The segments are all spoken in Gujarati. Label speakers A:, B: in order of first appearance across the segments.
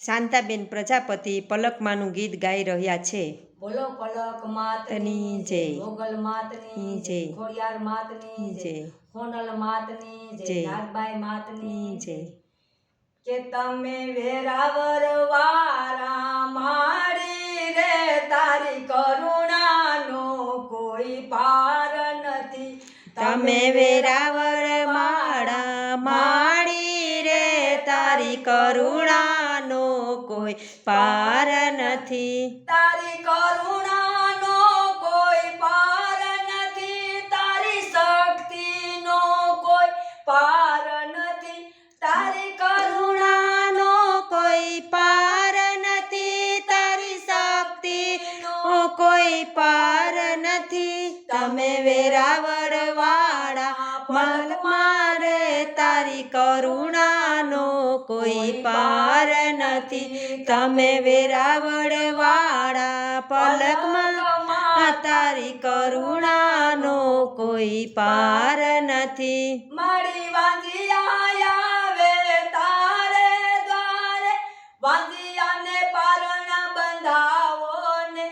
A: શાંતાબેન પ્રજાપતિ પલકમાંનું ગીત ગાઈ રહ્યા છે।
B: બોલો પલક માતની જય, મોગલ માતની જય, ખોડિયાર માતની જય, હોનલ માતની જય, નાગબાઈ માતની જય। કે તમે વેરાવર વાળા માડી રે, તારી કરુણાનો કોઈ પાર નથી।
A: તમે વેરાવર માળા માડી રે, તારી કરુણાનો કોઈ પાર નથી।
B: તારી કરુણાનો કોઈ પાર નથી, તારી શક્તિનો કોઈ પાર નથી। તારી
A: કરુણાનો કોઈ પાર નથી, તારી શક્તિનો કોઈ પાર નથી। તમે વેરાવળ વાળા મલકમાં રે, તારી કરુણાનો કોઈ પાર નથી। તમે વેરાવળ વાળા પલકમાં, તારી કરુણાનો કોઈ પાર નથી।
B: મારી વાંજિયા આવે તારે દ્વારે, વાંજિયાને પારણા બંધાવો ને।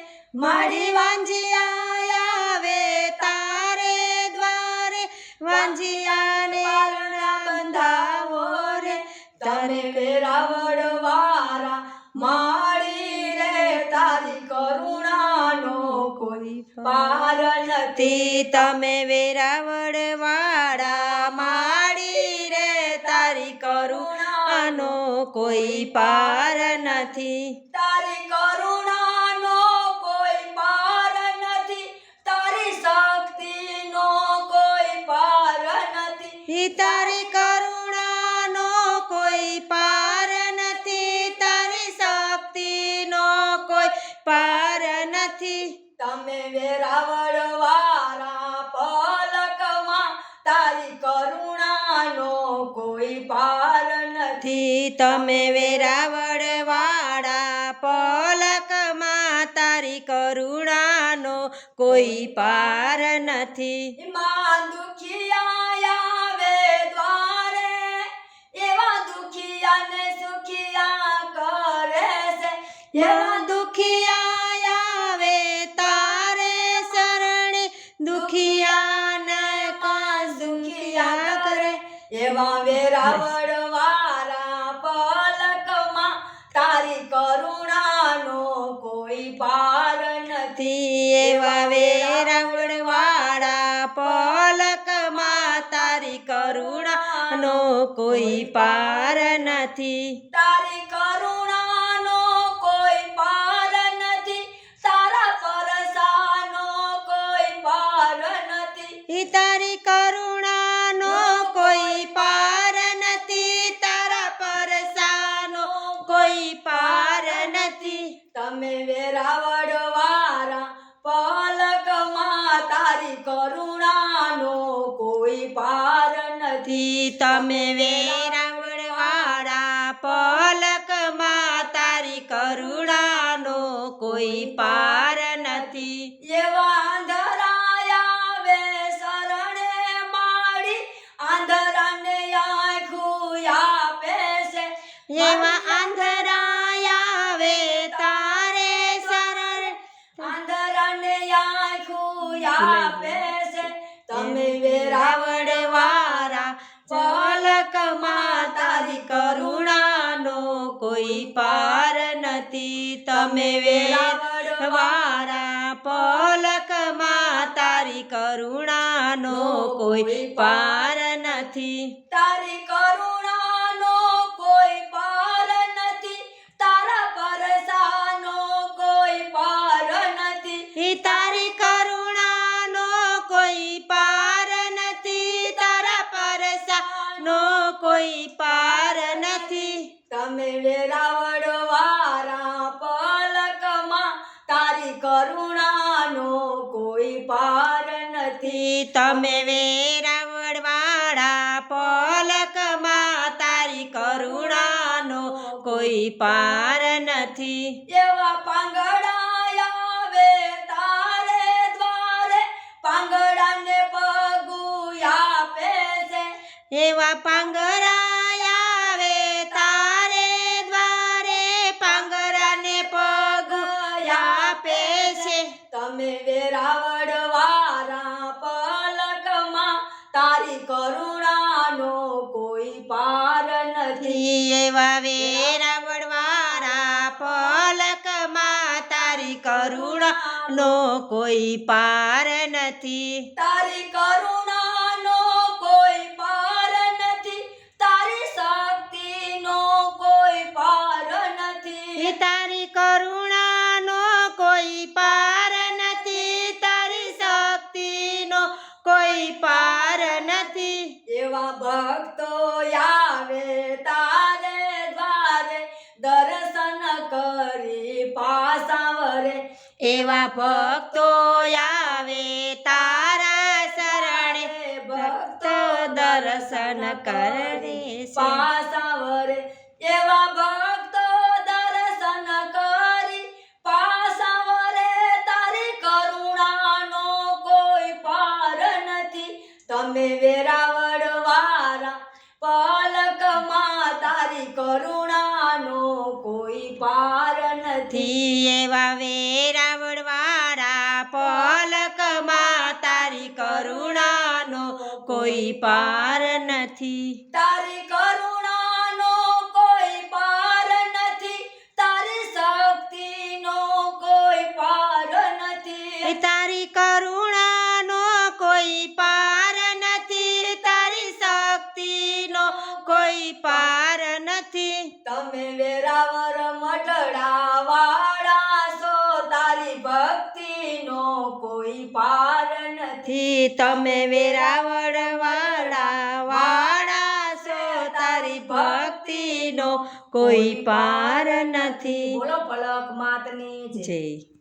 A: મારી વાંજિયા આવે તારે દ્વારે, વાંજિયાને પારણા બંધાવો રે।
B: તમે વેરાવળ વાળા માડી રે, તારી કરુણાનો કોઈ પાર નથી।
A: તમે વેરાવળ વાળા માડી રે, તારી કરુણાનો કોઈ પાર નથી।
B: તારી કરુણાનો કોઈ પાર નથી, તારી શક્તિનો કોઈ પાર નથી।
A: તારી કરુણાનો કોઈ પાર નથી, તારી શક્તિનો કોઈ પાર નથી।
B: તમે વેરાવળ વાળા પલકમાં, તારી કરુણાનો કોઈ પાર નથી।
A: તમે વેરાવળ વાળા પલકમાં, તારી કરુણાનો કોઈ પાર નથી।
B: માં દુખિયા આવે દ્વારે, એવા દુખિયાને સુખિયા કરે છે।
A: એવા દુખિયા આવે તારે શરણે, દુખિયાને કોણ દુખિયા કરે।
B: એવા વેરાવળ વાળા પલકમાં, તારી કરુણાનો કોઈ પાર નથી।
A: એવા વેરાવળ વાળા પલકમાં, તારી કરુણાનો કોઈ પાર નથી।
B: તારી કરુણાનો કોઈ પાર નથી, તારા પરસાનો કોઈ પાર નથી।
A: તારી કરુણાનો કોઈ પાર નથી, તારા પરસાનો કોઈ પાર નથી।
B: તમે વેરાવળ વાળા પલકમાં, તારી કરુણાનો કોઈ પાર નથી।
A: તમે વેરાવળ વાળા પલકમાં, તારી કરુણાનો કોઈ પાર નથી।
B: એવા આંધળા આવે શરણે માડી, આંધળાને આંખું આપે છે।
A: એવા આંધળા આવે તારે શરણ,
B: આંધળાને આંખું આપે છે। તમે વેરાવળ
A: વાળા પલકમાં, તારી કરુણાનો કોઈ પાર નથી। તમે વેરાવળ વાળા પલકમાં, તારી કરુણાનો કોઈ પાર નથી।
B: તારી કરુણાનો કોઈ પાર નથી, તારા પરસાનો કોઈ પાર નથી।
A: તારી કરુણાનો કોઈ પાર નથી, તારા પરસાનો કોઈ પાર નથી।
B: તમે વેરાવળ વાળા પલકમાં, તારી કરુણાનો કોઈ પાર નથી।
A: તમે વેરાવળ વાળા પલકમાં, તારી કરુણાનો કોઈ પાર નથી।
B: એવા પાંગડા આવે તારે દ્વારે, પાંગડાને પગું આપે છે।
A: એવા પાંગરા આવે તારે દ્વારે,
B: તમે વેરાવળ વાળા પલકમાં તારી કરુણાનો કોઈ પાર નથી
A: એવા વેરાવળવાળા પલકમાં તારી કરુણાનો કોઈ પાર નથી
B: તારી કરુણાનો કોઈ પાર નથી તારી શક્તિનો કોઈ પાર નથી
A: તારી કરુણાનો કોઈ પાર નથી તારી શક્તિનો કોઈ પાર નથી
B: એવા ભક્તો આવે તારે દ્વારે દર્શન કરી પાસા વરે
A: એવા ભક્તો આવે તારા શરણે ભક્તો દર્શન કરે
B: પાસા વરે એવા ભક્તો દર્શન કરી પાસા વરે તારી કરુણાનો કોઈ પાર નથી તમે વેરાવળ વાળા પલકમાં તારી કરુણાનો કોઈ પાર નથી
A: એવા વેરાવળવાળા પલકમાં તારી કરુણાનો કોઈ પાર નથી
B: તારી કરુણાનો કોઈ પાર નથી તારી શક્તિનો કોઈ પાર નથી
A: તારી કરુણાનો કોઈ પાર નથી તારી શક્તિનો કોઈ પાર નથી
B: તમે વેરાવળ મઢડા વાળા છો તારી ભક્તિનો કોઈ પાર નથી
A: તમે વેરાવળવાળા વાળા છો તારી ભક્તિનો કોઈ પાર નથી
B: બોલો પલક માતની જય.
A: જય